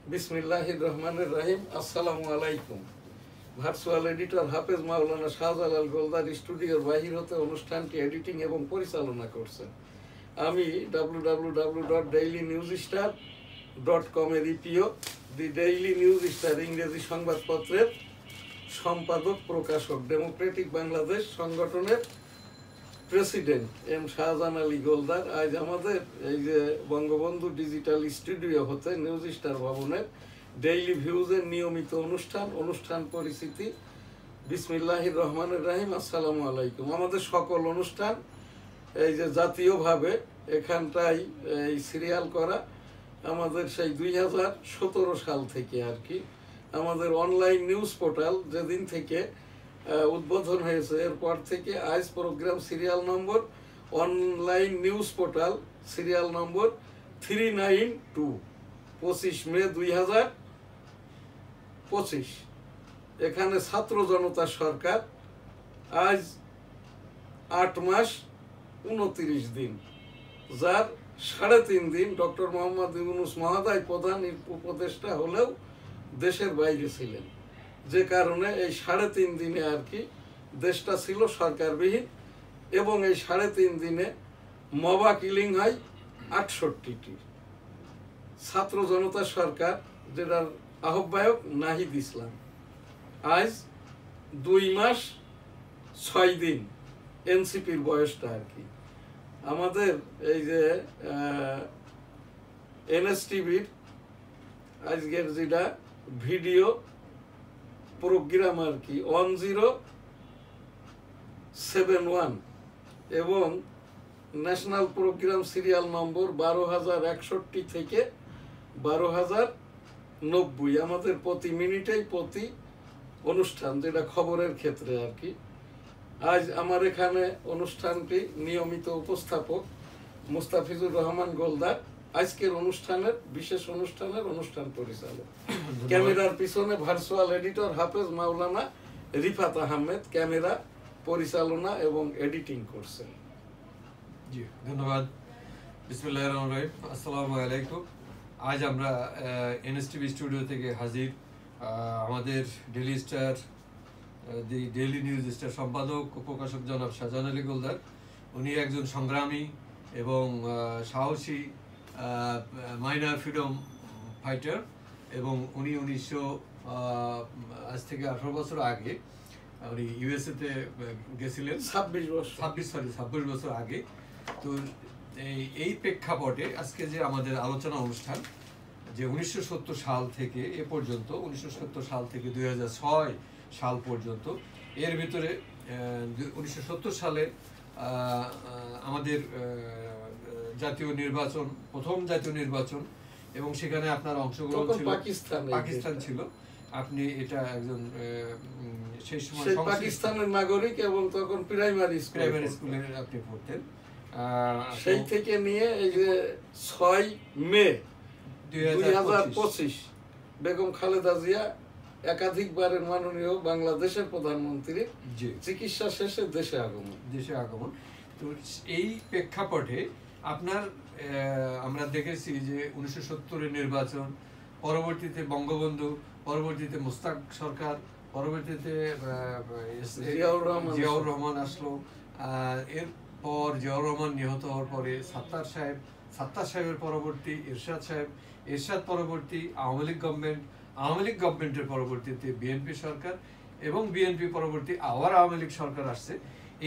বিসমিল্লাহির রহমানির রহিম। আসসালামু আলাইকুম। ভার্চুয়াল এডিটর হাফেজ মাওলানা শাহজালাল গোলদার স্টুডিওর বাহির হতে অনুষ্ঠানটি এডিটিং এবং পরিচালনা করছেন। আমি www.dailynewsstar.com এর ইপিও দি ডেইলি নিউজ স্টার ইংরেজি সংবাদপত্রের সম্পাদক প্রকাশক ডেমোক্রেটিক বাংলাদেশ সংগঠনের প্রেসিডেন্ট এম শাহজাহান আলী গোলদার। আজ আমাদের এই যে বঙ্গবন্ধু ডিজিটাল স্টুডিও হতে নিউজ স্টার ভবনের ডেইলি ভিউজের নিয়মিত অনুষ্ঠান পরিচিতি। বিসমিল্লাহির রহমানির রহিম। আসসালামু আলাইকুম। আমাদের সকল অনুষ্ঠান এই যে জাতীয়ভাবে এখানটাই এই সিরিয়াল করা আমাদের সেই 2017 সাল থেকে আর কি। আমাদের অনলাইন নিউজ পোর্টাল যেদিন থেকে উদ্বোধন হয়েছে এরপর থেকে আজ program serial number online news portal serial number 392 25 May 2025। এখানে ছাত্র জনতা সরকার আজ 8 মাস 29 দিন, যার 3.5 দিন ডক্টর মোহাম্মদ ইউনূস মহোদয় প্রধান উপদেষ্টা হলেও দেশের বাইরে ছিলেন, যে কারণে এই 3.5 দিনে আর কি দেশটা ছিল সরকারবিহীন। এবং এই 3.5 দিনে মবা কিলিং হয় 68টি। ছাত্র জনতা সরকার, যেটার আহ্বায়ক নাহিদ ইসলাম, আজ 2 মাস 6 দিন এনসিপির বয়সটা আর কি। আমাদের এই যে এনএসটিভির আজকের যেটা ভিডিও প্রোগ্রাম আর কি 1071 এবং ন্যাশনাল প্রোগ্রাম সিরিয়াল নম্বর 12,061 থেকে 12,090। আমাদের প্রতি মিনিটেই প্রতি অনুষ্ঠান, যেটা খবরের ক্ষেত্রে আর কি। আজ আমার এখানে অনুষ্ঠানটি নিয়মিত উপস্থাপক মুস্তাফিজুর রহমান গোলদার, আজকের অনুষ্ঠানের বিশেষ অনুষ্ঠানের অনুষ্ঠান পরিচালক। ক্যামেরার পিছনে ভার্চুয়াল এডিটর হাফেজ মাওলানা রিফাত আহমেদ ক্যামেরা পরিচালনা এবং এডিটিং করছেন। জি, ধন্যবাদ। বিসমিল্লাহির রহমানির রহিম। আসসালামু আলাইকুম। আজ আমরা এনএসটিভি স্টুডিও থেকে হাজির। আমাদের ডেইলি স্টার দি ডেইলি নিউজ স্টার সম্পাদক ও প্রকাশক জনাব শাহজাহান আলী গোলদার। উনি একজন সংগ্রামী এবং সাহসী মাইনর ফ্রিডম ফাইটার, এবং উনি আজ থেকে 18 বছর আগে উনি ইউএসএতে গেছিলেন। 26 বছর আগে। তো এই প্রেক্ষাপটে আজকে যে আমাদের আলোচনা অনুষ্ঠান, যে 1970 সাল থেকে এ পর্যন্ত, 1970 সাল থেকে 2006 সাল পর্যন্ত, এর ভিতরে 1970 সালে আমাদের জাতীয় নির্বাচন, প্রথম জাতীয় নির্বাচন, এবং সেখানে আপনার অংশগ্রহণ ছিল, পাকিস্তান ছিল। আপনি এটা একজন সেই সময় পাকিস্তানের নাগরিক এবং তখন প্রাইমারি স্কুলে আপনি পড়তেন। সেই থেকে নিয়ে এই যে 6 মে 2025 বেগম খালেদা জিয়া একাধিকবারের মাননীয় বাংলাদেশের প্রধানমন্ত্রী চিকিৎসা শেষে দেশে আগমন। তো এই প্রেক্ষাপটে আপনার আমরা দেখেছি যে 1970-এর নির্বাচন, পরবর্তীতে বঙ্গবন্ধু, পরবর্তীতে মুস্তাক সরকার, পরবর্তীতে জিয়াউর রহমান আসলো। এরপর জিয়াউর রহমান নিহত হওয়ার পরে সাত্তার সাহেবের পরবর্তী এরশাদ পরবর্তী আওয়ামী লীগ গভর্নমেন্টের পরবর্তীতে বিএনপি সরকার, এবং বিএনপি পরবর্তী আবার আওয়ামী লীগ সরকার আসছে।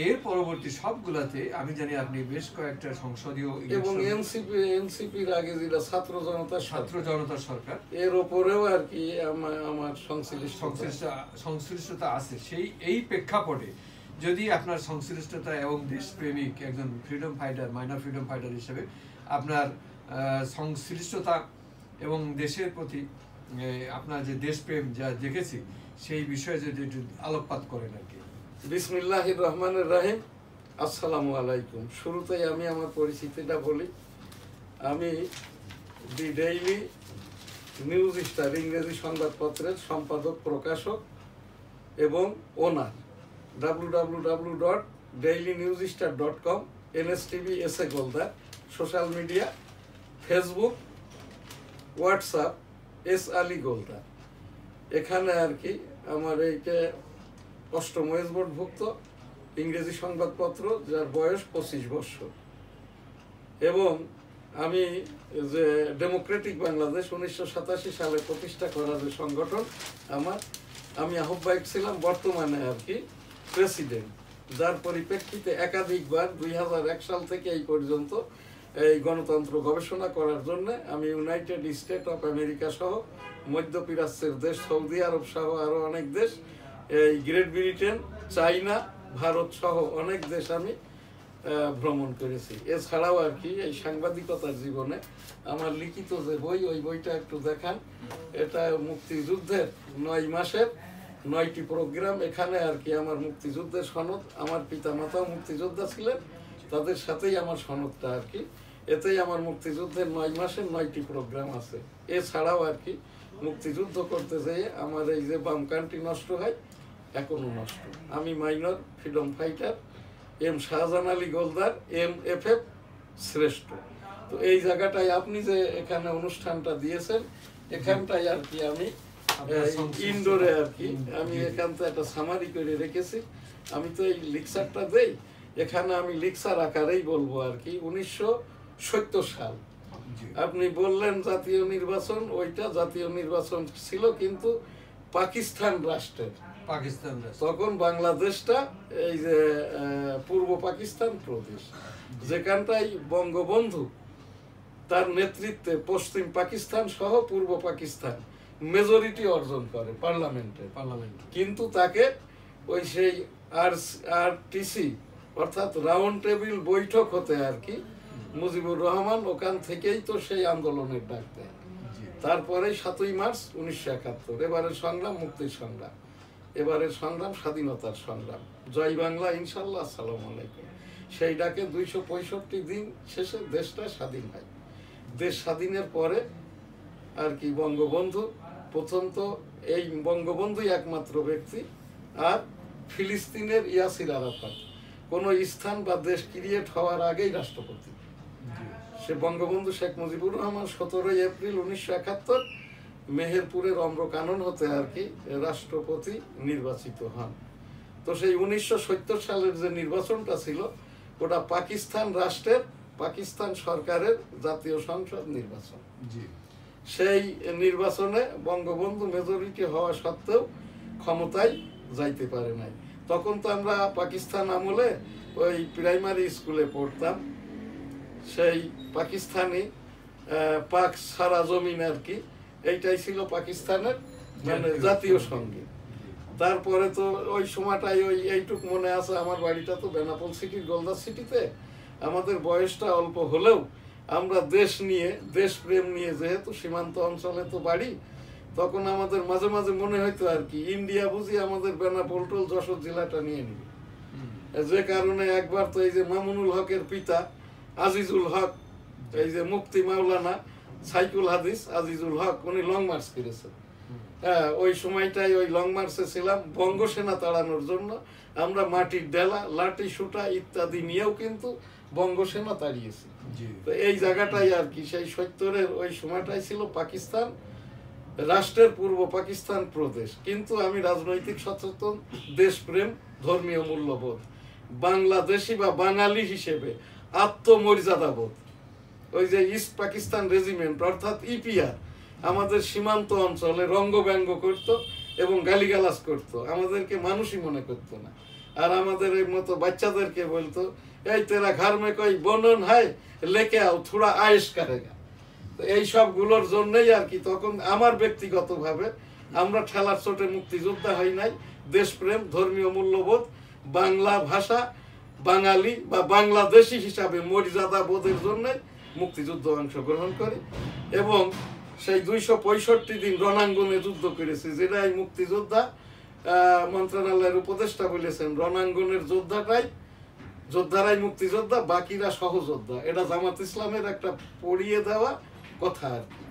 এর পরবর্তী সবগুলাতে আমি জানি আপনি বেশ কয়েকটা সংসদীয় এবং এনসিপির আগে যেটা ছাত্র জনতা সরকার, এর উপরেও আর কি আমার সংশ্লিষ্টতা আছে। এই প্রেক্ষাপটে যদি আপনার সংশ্লিষ্টতা এবং দেশপ্রেমিক একজন freedom fighter, minor freedom fighter হিসেবে আপনার সংশ্লিষ্টতা এবং দেশের প্রতি আপনার যে দেশপ্রেম যা দেখেছি, সেই বিষয়ে যদি একটু আলোকপাত করেন আর কি। বিসমিল্লাহির রহমানির রহিম। আসসালামু আলাইকুম। শুরুতেই আমি আমার পরিচিতিটা বলি। আমি দি ডেইলি নিউজ স্টার ইংরেজি সংবাদপত্রের সম্পাদক প্রকাশক এবং owner. www.dailynewsstar.com NSTV Goldar. Social media Facebook, WhatsApp S Ali Goldar. এখানে আর কি আমার এইটা 8ম ওয়েজবোর্ডভুক্ত ইংরেজি সংবাদপত্র, যার বয়স 25 বছর। এবং আমি যে ডেমোক্রেটিক বাংলাদেশ 1987 সালে প্রতিষ্ঠা করা যে সংগঠন আমি আহ্বায়ক ছিলাম, বর্তমানে আর কি প্রেসিডেন্ট, যার পরিপ্রেক্ষিতে একাধিকবার 2001 সাল থেকে এই পর্যন্ত এই গণতন্ত্র গবেষণা করার জন্য আমি ইউনাইটেড স্টেট অফ আমেরিকা সহ মধ্যপ্রাচ্যের দেশ সৌদি আরব সহ আরো অনেক দেশ, এই গ্রেট ব্রিটেন, চাইনা, ভারত সহ অনেক দেশ আমি ভ্রমণ করেছি। এছাড়াও আর কি এই সাংবাদিকতার জীবনে আমার লিখিত যে বই, ওই বইটা একটু দেখান। এটা মুক্তিযুদ্ধের 9 মাসের 9টি প্রোগ্রাম। এখানে আর কি আমার মুক্তিযুদ্ধের সনদ, আমার পিতামাতাও মুক্তিযোদ্ধা ছিলেন, তাদের সাথেই আমার সনদটা আর কি। এতেই আমার মুক্তিযুদ্ধের 9 মাসের 9টি প্রোগ্রাম আছে। এছাড়াও আর কি মুক্তিযুদ্ধ করতে যেয়ে আমার এই যে বাম কানটি নষ্ট হয়, এখনো নষ্ট। আমি minor freedom fighter M Shahjahan Ali Goldar, MFF শ্রেষ্ঠ। তো এই জায়গাটায় আপনি যে এখানে অনুষ্ঠানটা দিয়েছেন, এখানটায় আর কি আমি ইনডোরে আর কি আমি এখান থেকে একটা সামারি করে রেখেছি। আমি তো এই লেকচারটা দেই, এখানে আমি লেকচার আকারেই বলবো আর কি। 1970 সাল আপনি বললেন জাতীয় নির্বাচন, ওইটা জাতীয় নির্বাচন ছিল কিন্তু পাকিস্তান রাষ্ট্রের। তখন বাংলাদেশটা এই যে পূর্ব পাকিস্তান প্রদেশ, যেখানটাই বঙ্গবন্ধু তার নেতৃত্বে পশ্চিম পাকিস্তান সহ পূর্ব পাকিস্তান মেজরিটি অর্জন করে পার্লামেন্টে। কিন্তু তাকে ওই সেই RTC অর্থাৎ রাউন্ড টেবিল বৈঠক হতে আর কি মুজিবুর রহমান ওখান থেকেই তো সেই আন্দোলনের ডাক দেয়। তারপরে 7ই মার্চ 1971 এবারের সংগ্রাম মুক্তির সংগ্রাম, এবারের সংগ্রাম স্বাধীনতার সংগ্রাম। জয় বাংলা ইনশাল্লাহ, আসসালামু আলাইকুম। সেই ডাকে 265 দিন শেষে দেশটা স্বাধীন হয়। দেশ স্বাধীনের পরে আর কি বঙ্গবন্ধু প্রথম, তো এই বঙ্গবন্ধুই একমাত্র ব্যক্তি, আর ফিলিস্তিনের ইয়াসির আরাফাত কোনো স্থান বা দেশ ক্রিয়েট হওয়ার আগেই রাষ্ট্রপতি। সে বঙ্গবন্ধু শেখ মুজিবুর রহমান 17 এপ্রিল 1971 মেহেরপুরের অম্রকানন হতে আর কি রাষ্ট্রপতি নির্বাচিত হন। তো সেই 1970 সালের যে নির্বাচনটা ছিল, ওটা পাকিস্তান রাষ্ট্রের, পাকিস্তান সরকারের জাতীয় সংসদ নির্বাচন। সেই নির্বাচনে বঙ্গবন্ধু মেজরিটি হওয়া সত্ত্বেও ক্ষমতায় যাইতে পারে নাই। তখন তো আমরা পাকিস্তান আমলে ওই প্রাইমারি স্কুলে পড়তাম, সেই পাকিস্তানি পাক সারা জমিন আর কি, এইটাই ছিল পাকিস্তানের মানে জাতীয় সঙ্গীত। তারপরে তো ওই সময়টাই ওই এইটুক মনে আছে, আমার বাড়িটা তো বেনাপোল সিটির গোলদার সিটিতে। আমাদের বয়সটা অল্প হলেও আমরা দেশ নিয়ে, দেশপ্রেম নিয়ে, যেহেতু সীমান্ত অঞ্চলে তো বাড়ি, তখন আমাদের মাঝে মাঝে মনে হইতো আর কি ইন্ডিয়া বুঝি আমাদের বেনাপোল টোল যশোর জেলাটা নিয়ে নিবে। যে কারণে একবার তো এই যে মামুনুল হকের পিতা আজিজুল হক, এই যে মুফতি মাওলানা সাইকুল হাদিস আজিজুল হক, উনি লং মার্চ করেছেন। হ্যাঁ, ওই সময়টাই ওই লং মার্চে ছিলাম বঙ্গ সেনা তাড়ানোর জন্য। আমরা মাটির ডেলা, লাঠি সুটা ইত্যাদি নিয়েও কিন্তু বঙ্গ সেনা তাড়িয়েছি। তো এই জায়গাটাই আর কি সেই 70-এর ওই সময়টাই ছিল পাকিস্তান রাষ্ট্রের পূর্ব পাকিস্তান প্রদেশ। কিন্তু আমি রাজনৈতিক সচেতন, দেশপ্রেম, ধর্মীয় মূল্যবোধ, বাংলাদেশি বা বাঙালি হিসেবে আত্মমর্যাদাবোধ, ওই যে ইস্ট পাকিস্তান রেজিমেন্ট অর্থাৎ EPR আমাদের সীমান্ত অঞ্চলে রঙ্গব্যঙ্গ করত এবং গালিগালাজ করত, আমাদেরকে মানুষই মনে করত না। আর আমাদের এই মতো বাচ্চাদেরকে বলতো, এই তেরা ঘর মে কই বনন হয় লেকে আও থোড়া আয়েশ করেগা। এই সবগুলোর জন্যই আর কি তখন আমার ব্যক্তিগতভাবে আমরা ঠেলার চোটে মুক্তিযোদ্ধা হই নাই। দেশপ্রেম, ধর্মীয় মূল্যবোধ, বাংলা ভাষা, বাঙালি বা বাংলাদেশি হিসাবে মর্যাদা বোধের জন্য মুক্তিযুদ্ধ অংশগ্রহণ করি এবং সেই 265 দিন রণাঙ্গনে যুদ্ধ করেছি, যেটা এই মুক্তিযোদ্ধা মন্ত্রণালয়ের উপদেষ্টা বলেছেন, রণাঙ্গনের যোদ্ধারাই মুক্তিযোদ্ধা, বাকিরা সহযোদ্ধা। এটা জামাত ইসলামের একটা পড়িয়ে দেওয়া কথা আর কি।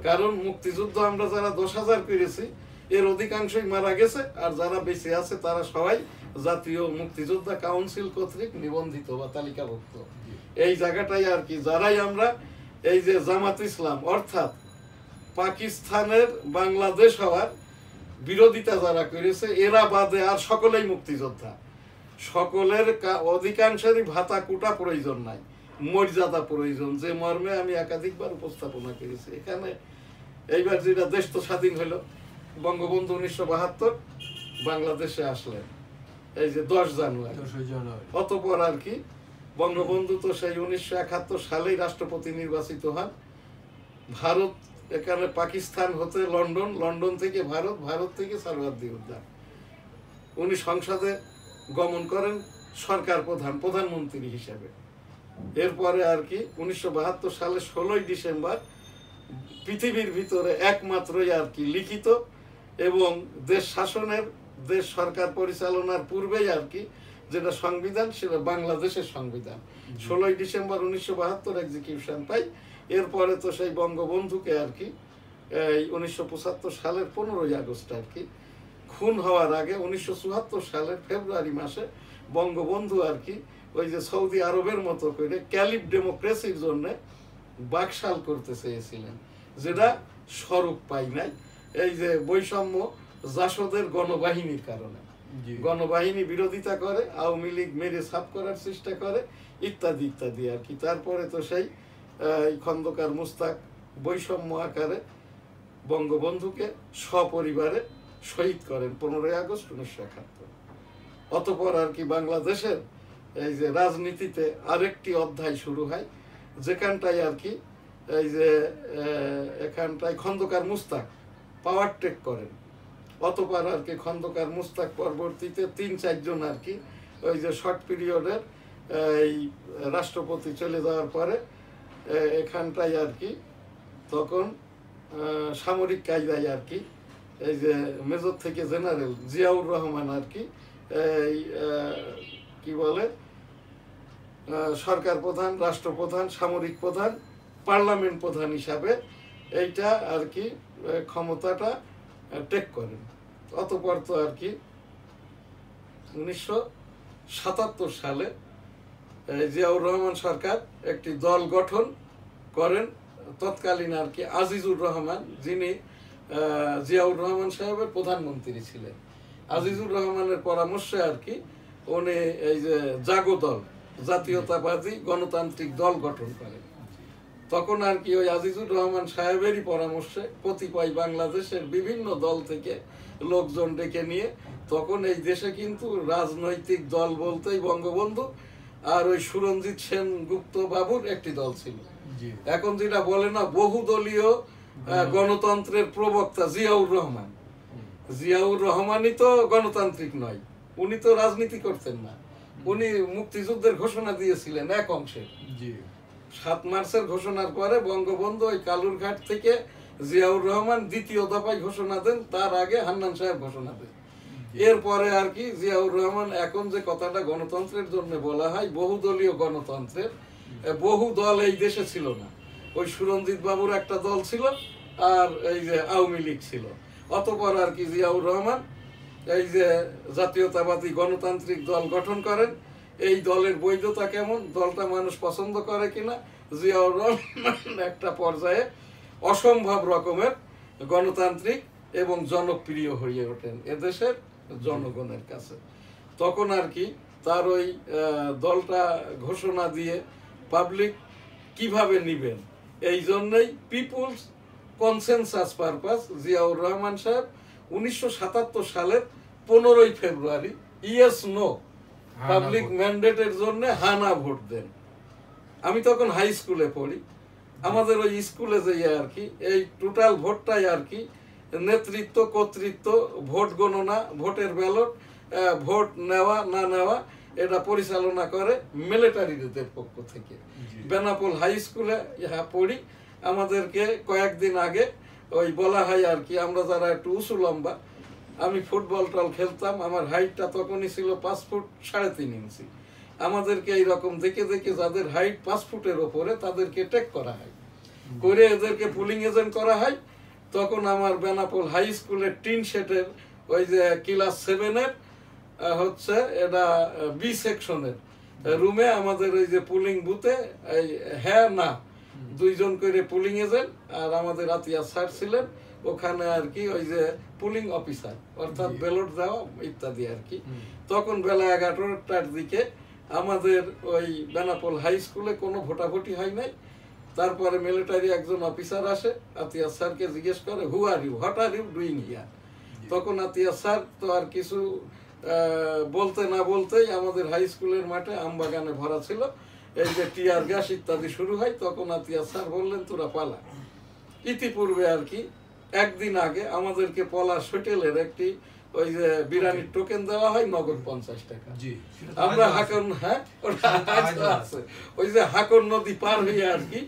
কারণ মুক্তিযুদ্ধ আমরা যারা 10,000 করেছি, এর অধিকাংশই মারা গেছে, আর যারা বেঁচে আছে তারা সবাই জাতীয় মুক্তিযোদ্ধা কাউন্সিল কর্তৃক নিবন্ধিত বা তালিকাভুক্ত। এই জায়গাটাই আর কি, যারাই আমরা এই যে জামাত ইসলাম অর্থাৎ পাকিস্তানের বাংলাদেশ হওয়ার বিরোধিতা যারা করেছে এরা বাদে আর সকলেই মুক্তিযোদ্ধা, সকলের অধিকাংশেরই ভাতা কুটা প্রয়োজন নাই, মর্যাদা প্রয়োজন, যে মর্মে আমি একাধিকবার উপস্থাপনা করেছি। এখানে এইবার যেটা দেশ তো স্বাধীন হলো, বঙ্গবন্ধু 1972 বাংলাদেশে আসলেন এই যে 10 জানুয়ারি। অতপর আর কি বঙ্গবন্ধু তো সেই 1971 সালেই রাষ্ট্রপতি নির্বাচিত হন। ভারত এখানে পাকিস্তান হতে লন্ডন, লন্ডন থেকে ভারত, ভারত থেকে সরওয়ার্দী উদ্যান। উনি সংসদে গমন করেন সরকার প্রধানমন্ত্রী হিসেবে। এরপরে আর কি 1972 সালে 16 ডিসেম্বর পৃথিবীর ভিতরে একমাত্রই আর কি লিখিত এবং দেশ শাসনের, দেশ সরকার পরিচালনার পূর্বেই আর কি যেটা সংবিধান, সেটা বাংলাদেশের সংবিধান। 16 ডিসেম্বর 1972 এক্সিকিউশন পাই। এরপরে তো সেই বঙ্গবন্ধুকে আর কি এই 1975 সালের 15 আগস্ট আর কি খুন হওয়ার আগে 1974 সালের ফেব্রুয়ারি মাসে বঙ্গবন্ধু আর কি ওই যে সৌদি আরবের মতো করে ক্যালিফ ডেমোক্রেসির জন্য বাকশাল করতে চেয়েছিলেন, যেটা স্বরূপ পাই নাই। এই যে বৈষম্য জাসদের গণবাহিনীর কারণে, গণবাহিনী বিরোধিতা করে, আওয়ামী লীগ মেরে সাফ করার চেষ্টা করে, ইত্যাদি ইত্যাদি আর কি। তারপরে তো সেই খন্দকার মুস্তাক বৈষম্য আকারে বঙ্গবন্ধুকে সপরিবারে শহীদ করেন 15 আগস্ট 1971। অতপর আর কি বাংলাদেশের এই যে রাজনীতিতে আরেকটি অধ্যায় শুরু হয়, যেখানটায় আর কি এই যে এখানটায় খন্দকার মুস্তাক পাওয়ার টেক করেন। অতপর আর কি খন্দকার মুস্তাক পরবর্তীতে 3-4 জন আর কি ওই যে শর্ট পিরিয়ডের এই রাষ্ট্রপতি চলে যাওয়ার পরে এখানটায় আর কি তখন সামরিক কায়দায় আর কি এই যে মেজর থেকে জেনারেল জিয়াউর রহমান আর কি এই কি বলে সরকার প্রধান, রাষ্ট্রপ্রধান, সামরিক প্রধান, পার্লামেন্ট প্রধান হিসাবে এইটা আর কি ক্ষমতাটা টেক করেন। অতপর তো আর কি 1977 সালে জিয়াউর রহমান সরকার একটি দল গঠন করেন। তৎকালীন আর কি আজিজুর রহমান, যিনি জিয়াউর রহমান সাহেবের প্রধানমন্ত্রী ছিলেন, আজিজুর রহমানের পরামর্শে আর কি উনি এই যে জাগো দল, জাতীয়তাবাদী গণতান্ত্রিক দল গঠন করেন। তখন আর কি ওই আজিজুর রহমান সাহেবেরই পরামর্শে কতিপয় বাংলাদেশের বিভিন্ন দল থেকে লোকজন ডেকে নিয়ে, তখন এই দেশে কিন্তু রাজনৈতিক দল বলতেই বঙ্গবন্ধু আর ওই সুরঞ্জিত সেনগুপ্ত বাবুর একটি দল ছিল। এখন যেটা বলে না বহুদলীয় গণতন্ত্রের প্রবক্তা জিয়াউর রহমান, জিয়াউর রহমানই তো গণতান্ত্রিক নয়, উনি তো রাজনীতি করতেন না, উনি মুক্তিযুদ্ধের ঘোষণা দিয়েছিলেন এক অংশে। 7 মার্চের ঘোষণার পরে বঙ্গবন্ধু ওই কালুরঘাট থেকে জিয়াউর রহমান দ্বিতীয় দফায় ঘোষণা দেন, তার আগে হান্নান সাহেব ঘোষণা দেন। এরপরে আর কি জিয়াউর রহমান, এখন যে কথাটা গণতন্ত্রের জন্য বলা হয় বহুদলীয় গণতন্ত্রের, বহু দল এই দেশে ছিল না, ওই সুরঞ্জিত বাবুর একটা দল ছিল আর এই যে আওয়ামী লীগ ছিল। অতপর আর কি জিয়াউর রহমান এই যে জাতীয়তাবাদী গণতান্ত্রিক দল গঠন করেন। এই দলের বৈধতা কেমন, দলটা মানুষ পছন্দ করে কিনা, জিয়াউর রহমান একটা পর্যায়ে অসম্ভব রকমের গণতান্ত্রিক এবং জনপ্রিয় হয়ে ওঠেন এদেশের জনগণের কাছে। তখন আর কি তার ওই দলটা ঘোষণা দিয়ে পাবলিক কিভাবে নিবেন, এই জন্যই peoples consensus purpose Ziaur Rahman Saheb 1977 সালের 15 ফেব্রুয়ারি ইয়েস নো পাবলিক ম্যান্ডেটের জন্য হানা ভোট দেন। আমি তখন হাই স্কুলে পড়ি, আমাদের ওই স্কুলে যে আর কি এই টোটাল ভোটটাই আর কি নেতৃত্ব, কর্তৃত্ব, ভোট গণনা, ভোটের ব্যালট, ভোট নেওয়া না নেওয়া, এটা পরিচালনা করে মিলিটারিদের পক্ষ থেকে। বেনাপোল হাই স্কুলে পড়ি, আমাদেরকে কয়েকদিন আগে ওই বলা হয় আর কি, আমরা যারা একটু উঁচু লম্বা, আমি ফুটবল টল খেলতাম, আমার হাইটটা তখনই ছিল 5 ফুট 3.5 ইঞ্চি। আমাদেরকে এইরকম দেখে দেখে যাদের হাইট 5 ফুটের ওপরে তাদেরকে টেক করা হয়, করে এদেরকে পুলিং এজেন্ট করা হয়। তখন আমার বেনাপোল হাই স্কুলের টিন শেডের ওই যে ক্লাস 7-এর হচ্ছে এটা বি সেকশনের রুমে আমাদের ওই যে পুলিং বুথে এই হ্যাঁ না 2 জন করে পুলিং এজেন্ট, আর আমাদের আতিয়া স্যার ছিলেন ওখানে আর কি ওই যে পুলিং অফিসার, অর্থাৎ ব্যালট দেওয়া ইত্যাদি আর কি। তখন বেলা 11টার দিকে আমাদের ওই বেনাপোল হাই স্কুলে কোনো ভোটাভুটি হয় নাই। তারপরে মিলিটারি একজন অফিসার আসে, আতিয়া স্যারকে জিজ্ঞেস করে who are you, what are you doing here. তখন আতিয়া স্যার তো আর কিছু বলতে না বলতেই আমাদের হাই স্কুলের মাঠে আমবাগানে ভরা ছিল, এই যে টিয়ার গ্যাস ইত্যাদি শুরু হয়। তখন আতিয়া স্যার বললেন তোরা পালা। ইতিপূর্বে আর কি একদিন আগে আমাদেরকে পলাশ হোটেলের একটি ওই যে বিরিয়ানির টোকেন দেওয়া হয় নগদ 50 টাকা। আমরা হাকন, হ্যাঁ আছে ওই যে হাকন নদী পার হইয়া আর কি,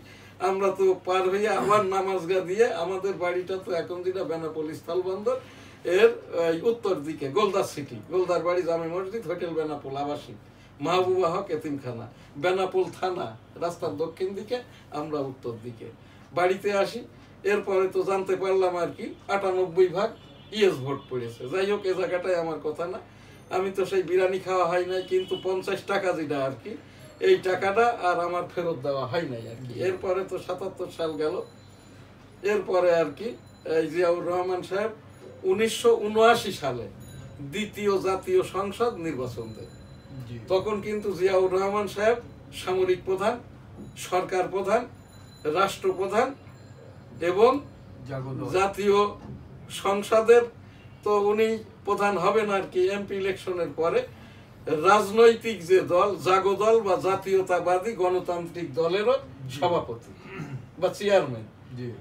আমরা তো পার হইয়া আবার নামাজগা দিয়ে আমাদের বাড়িটা তো এখন যেটা বেনাপোল স্থল বন্দর এর উত্তর দিকে গোলদার সিটি, গোলদার বাড়ি জামে মসজিদ, হোটেল বেনাপোল আবাসিক, মাহবুবা হক এতিমখানা, বেনাপোল থানা রাস্তার দক্ষিণ দিকে, আমরা উত্তর দিকে বাড়িতে আসি। এরপরে তো জানতে পারলাম আর কি 98% ইয়েস ভোট পড়েছে। যাই হোক, এ জায়গাটায় আমার কথা না, আমি তো সেই বিরিয়ানি খাওয়া হয় নাই, কিন্তু 50 টাকা যেটা আর কি এই টাকাটা আর আমার ফেরত দেওয়া হয় নাই আর কি। এরপরে তো 77 সাল গেল। এরপরে আর কি এই জিয়াউর রহমান সাহেব 1979 সালে দ্বিতীয় জাতীয় সংসদ নির্বাচন দেয়। তখন কিন্তু জিয়াউর রহমান সাহেব সামরিক প্রধান, সরকার প্রধান, রাষ্ট্রপ্রধান এবং জাতীয় সংসদের তো উনি প্রধান হবেন আর কি এমপি ইলেকশনের পরে। রাজনৈতিক যে দল জাগো দল বা জাতীয়তাবাদী গণতান্ত্রিক দলেরও সভাপতি বা চেয়ারম্যান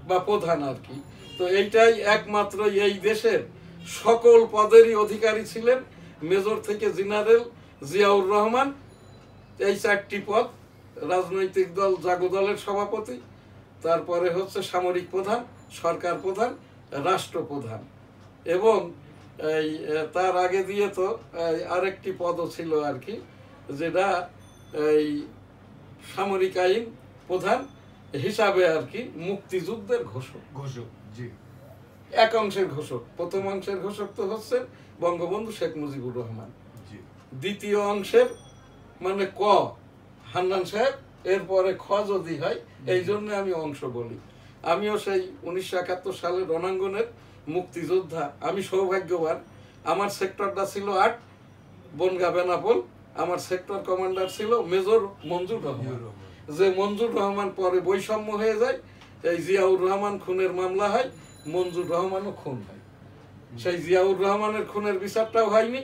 বা প্রধান আর কি। তো এইটাই একমাত্র এই দেশের সকল পদেরই অধিকারী ছিলেন, মেজর থেকে জেনারেল জিয়াউর রহমান। এই 4টি পদ, রাজনৈতিক দল জাগো দলের সভাপতি, তারপরে হচ্ছে সামরিক প্রধান, সরকার প্রধান, রাষ্ট্রপ্রধান, এবং এই তার আগে দিয়ে তো আরেকটি পদও ছিল আর কি, যেটা এই সামরিক আইন প্রধান হিসাবে আর কি মুক্তিযুদ্ধের ঘোষক। এক অংশের ঘোষক, প্রথম অংশের ঘোষক তো হচ্ছেন বঙ্গবন্ধু শেখ মুজিবুর রহমান, দ্বিতীয় অংশের মানে ক হান্নান সাহেব, এরপরে খ যদি হয়, এই জন্য আমি অংশ বলি। আমিও সেই 1971 সালের রণাঙ্গনের মুক্তিযোদ্ধা। আমি সৌভাগ্যবান, আমার সেক্টরটা ছিল 8 বনগাঁ বেনাপোল। আমার সেক্টর কমান্ডার ছিল মেজর মঞ্জুর রহমান, যে মঞ্জুর রহমান পরে বৈষম্য হয়ে যায়, এই জিয়াউর রহমান খুনের মামলা হয়, মঞ্জুর রহমানও খুন হয়। সেই জিয়াউর রহমানের খুনের বিচারটাও হয়নি,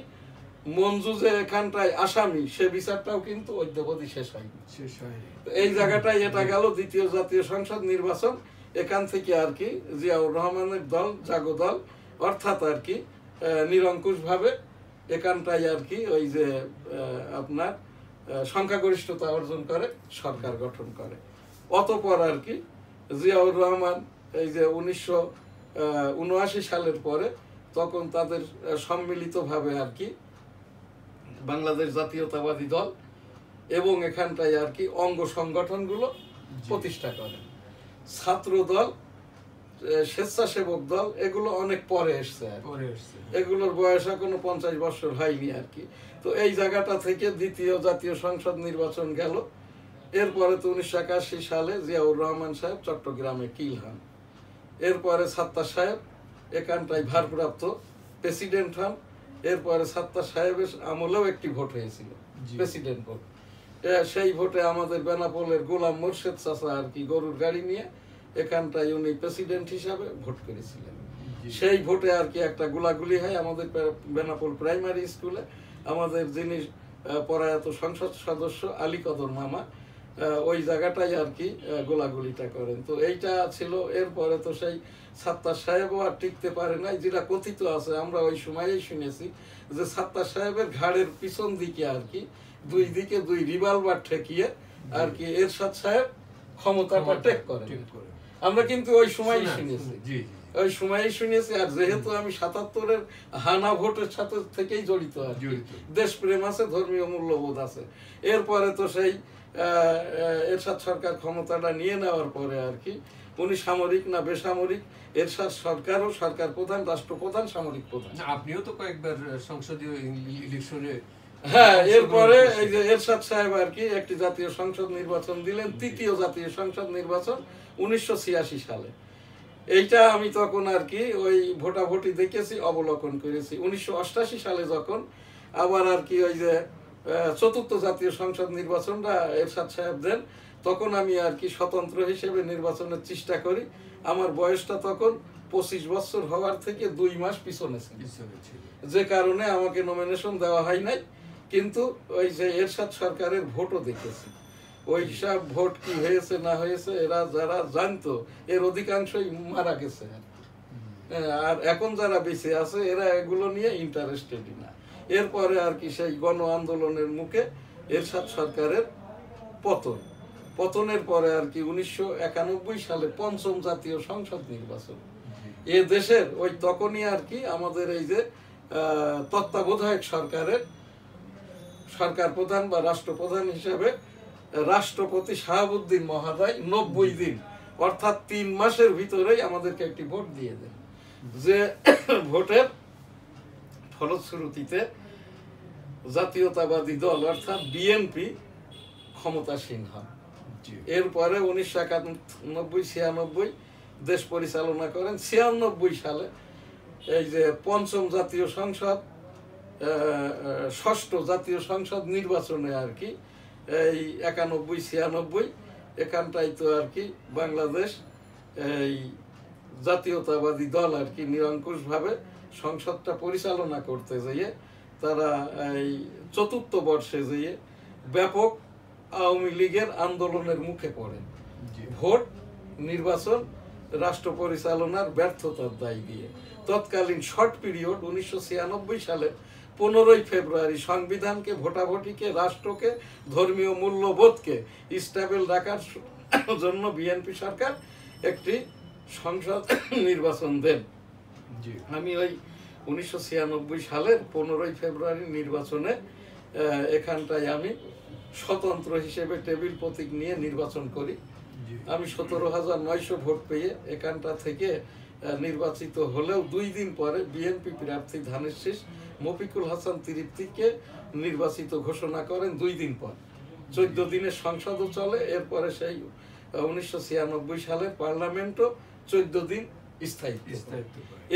মঞ্জু যে এখানটায় আসামি সে বিচারটাও কিন্তু অদ্যাবধি শেষ হয়নি। এই জায়গাটায় এটা গেল দ্বিতীয় জাতীয় সংসদ নির্বাচন। এখান থেকে আর কি জিয়াউর রহমানের দল জাগো দল অর্থাৎ আর কি নিরঙ্কুশ ভাবে এখানটায় আর কি ওই যে আপনার সংখ্যাগরিষ্ঠতা অর্জন করে সরকার গঠন করে। অতঃপর আর কি জিয়াউর রহমান এই যে 1979 সালের পরে তখন তাদের সম্মিলিতভাবে আর কি বাংলাদেশ জাতীয়তাবাদী দল এবং এখানটায় আর কি অঙ্গ সংগঠনগুলো প্রতিষ্ঠা করে। ছাত্র দল, স্বেচ্ছাসেবক দল, এগুলো অনেক পরে এসছে, এগুলোর বয়স এখনো 50 বছর হয়নি আর কি। তো এই জায়গাটা থেকে দ্বিতীয় জাতীয় সংসদ নির্বাচন গেল। এরপরে তো 1981 সালে জিয়াউর রহমান সাহেব চট্টগ্রামে কিল হন। এরপরে সাত্তার সাহেব এখানটায় ভারপ্রাপ্ত প্রেসিডেন্ট হন। এরপরে সাত্তার সাহেবের আমলেও একটি ভোট হয়েছিল, প্রেসিডেন্ট ভোট। সেই ভোটে আমাদের বেনাপোলের গোলাম মোর্শেদ চাচা আর কি গরুর গাড়ি নিয়ে এখানটায় উনি প্রেসিডেন্ট হিসাবে ভোট করেছিলেন। সেই ভোটে আর কি একটা গোলাগুলি হয় আমাদের বেনাপোল প্রাইমারি স্কুলে। আমাদের যিনি প্রয়াত সংসদ সদস্য আলী কদর মামা ওই জায়গাটাই আর কি গোলাগুলিটা করেন। তো এইটা ছিল। এরপরে তো সেই সাত্তার সাহেবও আর টিকতে পারে নাই, যেটা কথিত আছে, আমরা ওই সময়ই শুনেছি যে সাত্তার সাহেবের ঘাড়ের পিছন দিকে আর কি 2 দিকে 2 রিভলভার ঠেকিয়ে আর কি এরশাদ সাহেব ক্ষমতাটা টেক করেন। আমরা কিন্তু ওই সময়ই শুনেছি, ওই সময়ই শুনেছি। আর যেহেতু আমি 77-এর হানা ভোটের সাথে থেকেই জড়িত আর দেশপ্রেম আছে, ধর্মীয় মূল্যবোধ আছে। এরপরে তো সেই এরশাদ সরকার ক্ষমতাটা নিয়ে নেওয়ার পরে আর কি উনি সামরিক না বেসামরিক, এরশাদ সরকারও সরকার প্রধান, রাষ্ট্রপ্রধান, সামরিক প্রধান। আপনিও তো কয়েকবার সংসদীয় ইলেকশনে হ্যাঁ, এরপরে এই যে এরশাদ সাহেব আর কি একটি জাতীয় সংসদ নির্বাচন দিলেন, তৃতীয় জাতীয় সংসদ নির্বাচন 1986 সালে। এইটা আমি তখন আর কি ওই ভোটাভুটি দেখেছি, অবলোকন করেছি। 1988 সালে যখন আবার আর কি ওই যে চতুর্থ জাতীয় সংসদ নির্বাচনটা এরশাদ সাহেব দেন, তখন আমি আর কি স্বতন্ত্র হিসেবে নির্বাচনের চেষ্টা করি। আমার বয়সটা তখন 25 বছর হওয়ার থেকে 2 মাস পিছনে ছিল, যে কারণে আমাকে নমিনেশন দেওয়া হয় নাই। কিন্তু ওই যে এরশাদ সরকারের ভোটও দেখেছি, ওই সব ভোট কি হয়েছে না হয়েছে এরা যারা জানতো এর অধিকাংশই মারা গেছে, আর এখন যারা বেঁচে আছে এরা এগুলো নিয়ে ইন্টারেস্টেডই না। এরপরে আর কি সেই গণ আন্দোলনের মুখে এরশাদ সরকারের পতনের পরে আর কি 1991 সালে পঞ্চম জাতীয় সংসদ নির্বাচন এ দেশের ওই তখনই আর কি আমাদের এই যে তত্ত্বাবধায়ক সরকারের সরকার প্রধান বা রাষ্ট্রপ্রধান হিসেবে রাষ্ট্রপতি শাহাবুদ্দিন মহোদয় 90 দিন অর্থাৎ 3 মাসের ভিতরেই আমাদেরকে একটি ভোট দিয়ে দেন, যে ভোটের ফলশ্রুতিতে জাতীয়তাবাদী দল অর্থাৎ বিএনপি ক্ষমতাসীন হয়। এরপরে 1991-96 দেশ পরিচালনা করেন। 96 সালে এই যে পঞ্চম জাতীয় সংসদ ষষ্ঠ জাতীয় সংসদ নির্বাচনে আর কি এই 91-96 এখানটাই তো আর কি বাংলাদেশ এই জাতীয়তাবাদী দল আর কি নিরঙ্কুশভাবে সংসদটা পরিচালনা করতে যেয়ে তারা এই চতুর্থ বর্ষে যেয়ে ব্যাপক আওয়ামী লীগের আন্দোলনের মুখে পড়ে। ভোট, নির্বাচন, রাষ্ট্র পরিচালনার ব্যর্থতার দায় দিয়ে তৎকালীন শর্ট পিরিয়ড 1996 সালে 15 ফেব্রুয়ারি সংবিধানকে, ভোটাভুটিকে, রাষ্ট্রকে, ধর্মীয় মূল্যবোধকে স্টেবল রাখার জন্য বিএনপি সরকার একটি সংসদ নির্বাচন দেন। আমি ওই 1996 সালের 15 ফেব্রুয়ারি নির্বাচনে এখানটায় আমি স্বতন্ত্র হিসেবে টেবিল প্রতীক নিয়ে নির্বাচন করি। আমি 17,900 ভোট পেয়ে এখানটা থেকে নির্বাচিত হলেও 2 দিন পরে বিএনপি প্রার্থী ধানের শীষ মফিকুল হাসান তৃপ্তিকে নির্বাচিত ঘোষণা করেন 2 দিন পর। 14 দিনের সংসদও চলে। এরপরে সেই 1996 সালে পার্লামেন্টও 14 দিন স্থায়িত্ব।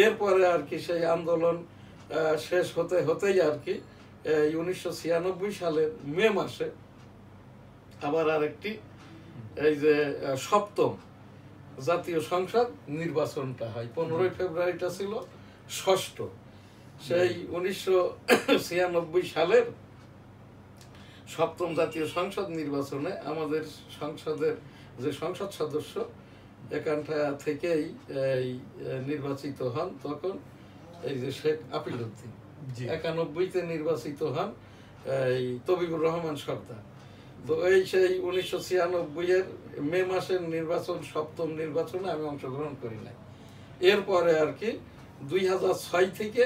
এরপরে আর কি সেই আন্দোলন শেষ হতেই আর কি 1996 সালের মে মাসে আবার আরেকটি এই যে সপ্তম জাতীয় সংসদ নির্বাচনটা হয়। 15 ফেব্রুয়ারিটা ছিল ষষ্ঠ। সেই 1996 সালের সপ্তম জাতীয় সংসদ নির্বাচনে আমাদের সংসদের যে সংসদ সদস্য এখানটা থেকেই এই নির্বাচিত হন তখন এই যে শেখ আপিলউদ্দিন। 91-তে নির্বাচিত হন এই তবিবুর রহমান সর্দার। তো এই সেই 1996-এর মে মাসের নির্বাচন, সপ্তম নির্বাচনে আমি অংশগ্রহণ করি নাই। এরপরে আর কি 2006 থেকে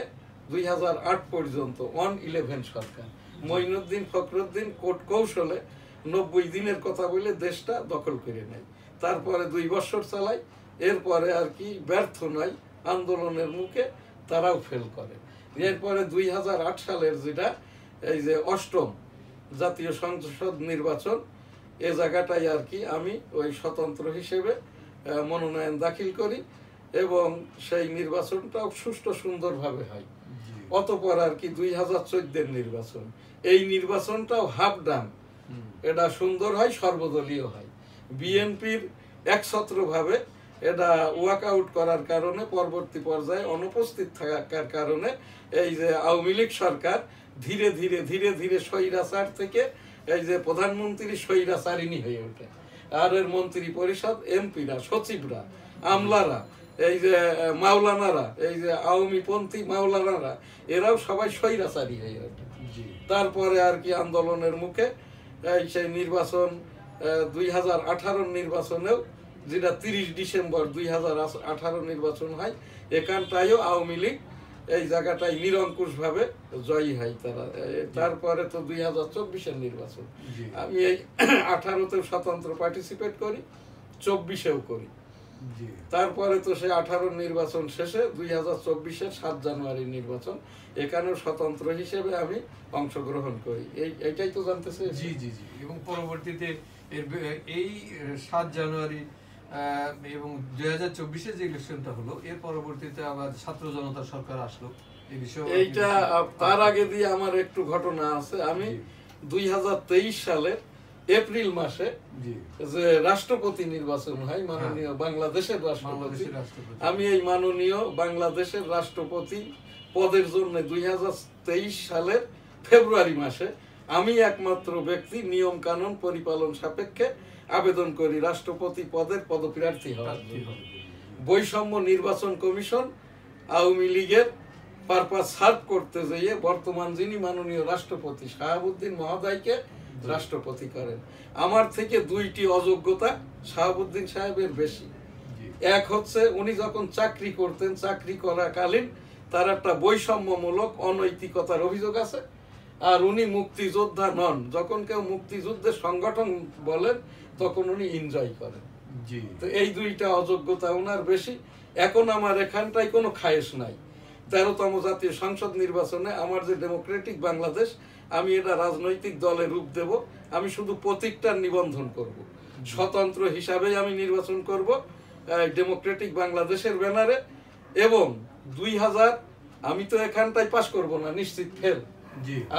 2008 পর্যন্ত 111 সরকার মঈনুদ্দিন ফখরুদ্দিন কোট কৌশলে 90 দিনের কথা বলে দেশটা দখল করে নেয়। তারপরে 2 বছর চালায়। এরপরে আর কি ব্যর্থ নয়, আন্দোলনের মুখে তারাও ফেল করে। এরপরে 2008 সালের যেটা এই যে অষ্টম জাতীয় সংসদ নির্বাচন, এ জায়গাটাই আর কি আমি ওই স্বতন্ত্র হিসেবে মনোনয়ন দাখিল করি এবং সেই নির্বাচনটাও সুষ্ঠু সুন্দরভাবে হয়। অতঃপর আর কি 2014-এর নির্বাচন, এই নির্বাচনটাও হাফ ডান, এটা সুন্দর হয়, সর্বদলীয় হয়। বিএনপির একছত্রভাবে এটা ওয়াক আউট করার কারণে পরবর্তী পর্যায়ে অনুপস্থিত থাকার কারণে এই যে আওয়ামী লীগ সরকার ধীরে ধীরে ধীরে ধীরে স্বৈরাচার থেকে এই যে প্রধানমন্ত্রী স্বৈরাচারিণী হয়ে ওঠে। আর এর মন্ত্রী পরিষদ, এমপিরা, সচিবরা, আমলারা, এই যে মাওলানারা, এই যে আওয়ামীপন্থী মাওলানারা, এরাও সবাই স্বৈরাচারী হয়ে ওঠে। তারপরে আর কি আন্দোলনের মুখে এই সেই নির্বাচন 2018 নির্বাচনেও, যেটা 30 ডিসেম্বর 2018 নির্বাচন হয়, এখানটায়ও আওয়ামী লীগ এই জায়গাটাই নিরঙ্কুশভাবে জয়ী হয় তারা। তারপরে তো 2024-এর নির্বাচন, আমি এই 18-তেও স্বতন্ত্র পার্টিসিপেট করি, 24-এও করি। তারপরে তো সে 18 নির্বাচন শেষে 2024-এর 7 জানুয়ারি নির্বাচন, এখানেও স্বতন্ত্র হিসেবে আমি অংশগ্রহণ করি। এইটাই তো জানতে চেয়েছি। জি জি জি। এবং পরবর্তীতে এই 7 জানুয়ারি এবং 2024-এ যে ইলেকশনটা হলো, এর পরবর্তীতে আবার ছাত্র জনতা সরকার আসলো। এই বিষয়ে এইটা তার আগে দিয়ে আমার একটু ঘটনা আছে। আমি 2023 সালের এপ্রিল মাসে যে রাষ্ট্রপতি নির্বাচন হয়, মাননীয় বাংলাদেশের রাষ্ট্রপতি, আমি এই মাননীয় বাংলাদেশের রাষ্ট্রপতি পদের জন্য 2023 সালের ফেব্রুয়ারি মাসে আমি একমাত্র ব্যক্তি নিয়ম কানুন পরিপালন সাপেক্ষে আবেদন করি রাষ্ট্রপতি পদের পদপ্রার্থী হওয়ার জন্য। বৈষম্য নির্বাচন কমিশন আওয়ামী লীগের পারপাস সার্ভ করতে যেয়ে বর্তমান যিনি মাননীয় রাষ্ট্রপতি শাহাবুদ্দিন মহোদয়কে রাষ্ট্রপতি করেন। আমার থেকে 2টি অযোগ্যতা শাহাবুদ্দিন সাহেবের বেশি। এক হচ্ছে, উনি যখন চাকরি করতেন, চাকরি করাকালীন তার একটা বৈষম্যমূলক অনৈতিকতার অভিযোগ আছে। আর উনি মুক্তিযোদ্ধা নন। যখন কেউ মুক্তিযুদ্ধের সংগঠন বলেন তখন উনি এনজয় করেন। তো এই 2টা অযোগ্যতা ওনার বেশি। এখন আমার এখানটাই কোনো খায়েশ নাই। 13তম জাতীয় সংসদ নির্বাচনে আমার যে ডেমোক্রেটিক বাংলাদেশ, আমি এটা রাজনৈতিক দলে রূপ দেব। আমি শুধু প্রতীকটার নিবন্ধন করব, স্বতন্ত্র হিসাবেই আমি নির্বাচন করব ডেমোক্রেটিক বাংলাদেশের ব্যানারে। এবং 2000 আমি তো এখানটাই পাস করব না, নিশ্চিত ফেল।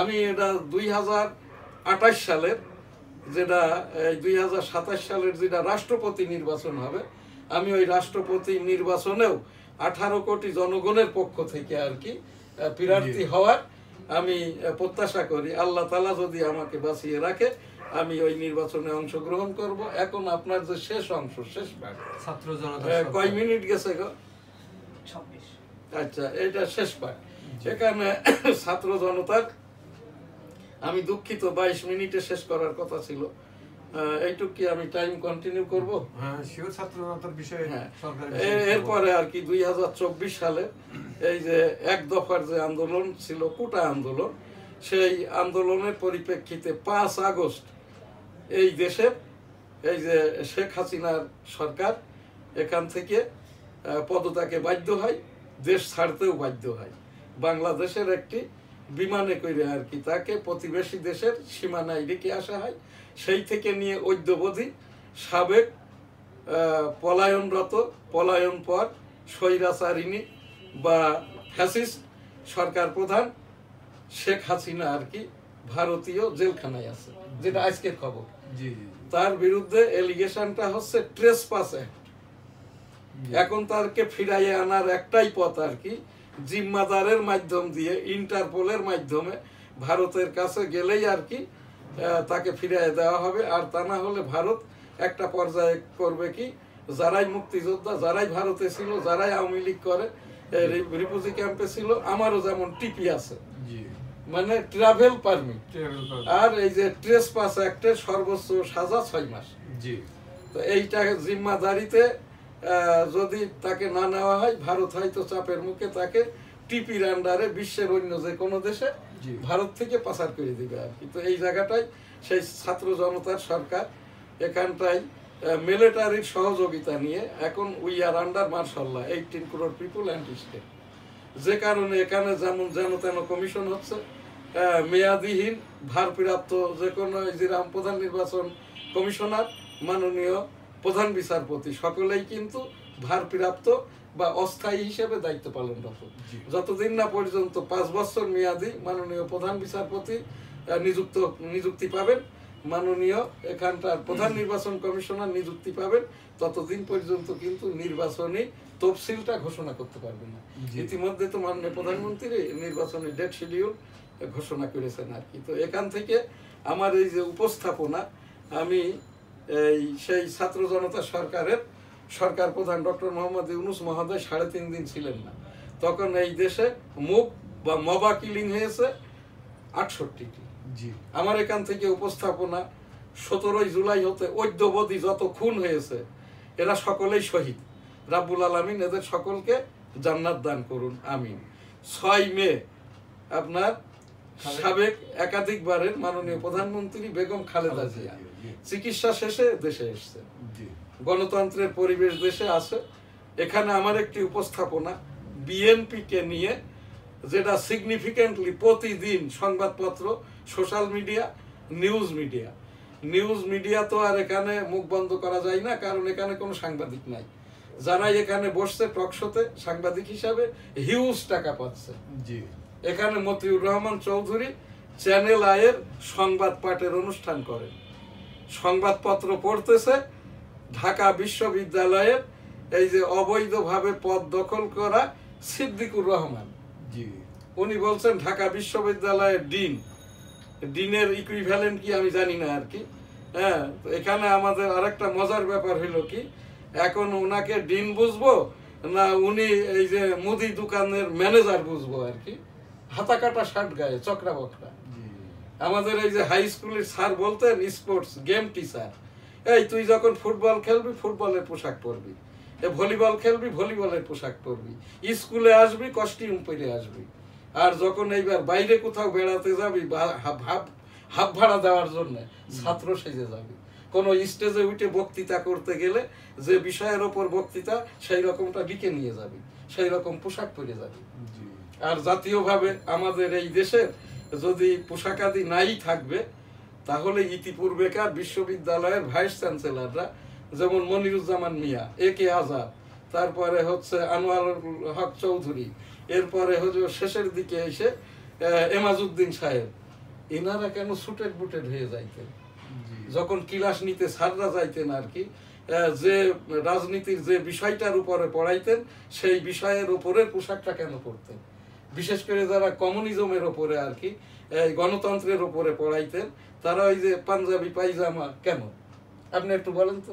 আমি এটা 2028 সালের যেটা 2027 সালের যেটা রাষ্ট্রপতি নির্বাচন হবে, আমি ওই রাষ্ট্রপতি নির্বাচনেও 18 কোটি জনগণের পক্ষ থেকে আর কি প্রার্থী হওয়ার আমি প্রত্যাশা করি। আল্লাহ তাআলা যদি আমাকে বাঁচিয়ে রাখে আমি ওই নির্বাচনে অংশগ্রহণ করব। এখন আপনার যে শেষ অংশ, শেষ পার্ট, ছাত্র জনতা কয় মিনিট গেছে গো? 26। আচ্ছা, এটা শেষ পার্ট। এখানে ছাত্র জনতার আমি দুঃখিত, 22 মিনিটে শেষ করার কথা ছিল। এইটুক কি আমি টাইম কন্টিনিউ করব? হ্যাঁ, শিও ছাত্র জনতার বিষয়ে সরকার এরপরে আর কি 2024 সালে এই যে এক দফার যে আন্দোলন ছিল, কোটা আন্দোলন, সেই আন্দোলনের পরিপ্রেক্ষিতে 5 আগস্ট এই দেশের এই যে শেখ হাসিনার সরকার এখান থেকে পদত্যাগে বাধ্য হয়, দেশ ছাড়তেও বাধ্য হয়। বাংলাদেশের একটি বিমানে করে আর কি তাকে প্রতিবেশী দেশের সীমানায় রেখে আসা হয়। সেই থেকে নিয়ে অদ্যাবধি সাবেক পলায়নরত, পলায়ন পর স্বৈরাচারিণী বা ফ্যাসিস্ট সরকার প্রধান শেখ হাসিনা আর কি ভারতীয় জেলখানায় আছে, যেটা আজকের খবর। তার বিরুদ্ধে এলিগেশনটা হচ্ছে ট্রেসপাস অ্যাক্ট। এখন তারকে ফিরাইয়ে আনার একটাই পথ আর কি, জিম্মাদারের মাধ্যম দিয়ে, ইন্টারপোলের মাধ্যমে ভারতের কাছে গেলেই আর কি তাকে ফিরিয়ে দেওয়া হবে। আর তা না হলে ভারত একটা পর্যায়ে করবে কি, যারাই মুক্তিযোদ্ধা, যারাই ভারতে ছিল, যারাই আওয়ামী লীগ করে, রিফিউজি ক্যাম্পে ছিল, আমারও যেমন টিপি আছে, মানে ট্রাভেল পারমিট, আর এই যে ট্রেসপাস অ্যাক্টের সর্বোচ্চ সাজা 6 মাস। তো এইটা জিম্মাদারিতে যদি তাকে না নেওয়া হয়, ভারত হয়তো চাপের মুখে তাকে টিপির আন্ডারে বিশ্বের অন্য যে কোনো দেশে ভারত থেকে পাচার করে দিবে আর কি। তো এই জায়গাটায় সেই ছাত্র জনতার সরকার এখানটায় মিলিটারির সহযোগিতা নিয়ে এখন উই আর আন্ডার মার্শাল্লাহ 18 crore পিপল অ্যান্ড স্টেট, যে কারণে এখানে যেমন যেন তেন কমিশন হচ্ছে, মেয়াদিহীন ভারপ্রাপ্ত যে কোনো প্রধান নির্বাচন কমিশনার, মাননীয় প্রধান বিচারপতি সকলেই কিন্তু ভারপ্রাপ্ত বা অস্থায়ী হিসেবে দায়িত্ব পালনরত। যতদিন না পর্যন্ত 5 বছর মেয়াদি মাননীয় প্রধান বিচারপতি নিযুক্তি পাবেন, মাননীয় এখানকার প্রধান নির্বাচন কমিশনার নিযুক্তি পাবেন, ততদিন পর্যন্ত কিন্তু নির্বাচনী তফসিলটা ঘোষণা করতে পারবেন না। ইতিমধ্যে তো মাননীয় প্রধানমন্ত্রী নির্বাচনী ডেট শিডিউল ঘোষণা করেছেন আর কি। তো এখান থেকে আমার এই যে উপস্থাপনা, আমি এই সেই ছাত্র জনতা সরকারের সরকার প্রধান ডক্টর মোহাম্মদ ইউনূস মহোদয় 3.5 দিন ছিলেন না, তখন এই দেশে মুভ বা মবা কিলিং হয়েছে 68টি। আমার এখান থেকে উপস্থাপনা 17 জুলাই হতে অদ্যাবধি যত খুন হয়েছে এরা সকলেই শহীদ। রাব্বুল আলামিন এদের সকলকে জান্নাত দান করুন, আমিন। 6 মে আপনার সাবেক একাধিকবারের মাননীয় প্রধানমন্ত্রী বেগম খালেদা জিয়া চিকিৎসা শেষে দেশে এসেছেন। গণতন্ত্রের পরিবেশ দেশে আছে। এখানে আমার একটি উপস্থাপনা বিএনপিকে নিয়ে, যেটা সিগনিফিকেন্টলি প্রতিদিন সংবাদপত্র, সোশ্যাল মিডিয়া, নিউজ মিডিয়া তো আর এখানে মুখ বন্ধ করা যায় না, কারণ এখানে কোনো সাংবাদিক নাই। যারা এখানে বসছে টকশোতে সাংবাদিক হিসাবে হিউজ টাকা পাচ্ছে। এখানে মতিউর রহমান চৌধুরী চ্যানেল আয়ের সংবাদ পাঠের অনুষ্ঠান করেন, সংবাদপত্র পড়তেছে। ঢাকা বিশ্ববিদ্যালয়ের এই যে অবৈধভাবে পদ দখল করা সিদ্দিকুর রহমান, উনি বলছেন ঢাকা বিশ্ববিদ্যালয়ের ডিনের ইকুইভ্যালেন্ট কি আমি জানি না আর কি। হ্যাঁ, এখানে আমাদের আরেকটা মজার ব্যাপার হইল কি, এখন ওনাকে ডিন বুঝবো না উনি এই যে মুদি দোকানের ম্যানেজার বুঝবো আর কি। হাতা কাটা শার্ট গায়ে, চকরা বকরা। আমাদের এই যে হাই স্কুলের স্যার বলতেন স্পোর্টস গেম টিচার, এই তুই যখন ফুটবল খেলবি ফুটবলের পোশাক পরবি, ভলিবল খেলবি ভলিবলের পোশাক পরবি, স্কুলে আসবি কস্টিউম পরে আসবি, আর যখন এইবার বাইরে কোথাও বেড়াতে যাবি হাফ ভাড়া দেওয়ার জন্য ছাত্র সেজে যাবি। কোন স্টেজে উঠে বক্তৃতা করতে গেলে যে বিষয়ের ওপর বক্তৃতা সেই রকমটা লিখে নিয়ে যাবি, সেই রকম পোশাক পরে যাবি। আর জাতীয়ভাবে আমাদের এই দেশের যদি পোশাকাদি নাই থাকবে, তাহলে ইতিপূর্বেকার বিশ্ববিদ্যালয়ের ভাইস চ্যান্সেলররা যেমন মনিরুজ্জামান মিয়া, একে আজাদ, তারপরে হচ্ছে আনোয়ারুল হক চৌধুরী, এরপরে শেষের দিকে এসে এমাজউদ্দিন সাহেব, এনারা কেন সুটেড বুটেড হয়ে যাইতেন যখন ক্লাস নিতে স্যাররা যাইতেন আর কি। যে রাজনীতির যে বিষয়টার উপরে পড়াইতেন সেই বিষয়ের উপরে পোশাকটা কেন পড়তেন? বিশেষ করে যারা কমিউনিজমের ওপরে আর কি, গণতন্ত্রের ওপরে পড়াইতেন, তারা ওই যে পাঞ্জাবি পায়জামা কেন? আপনি একটু বলেন তো,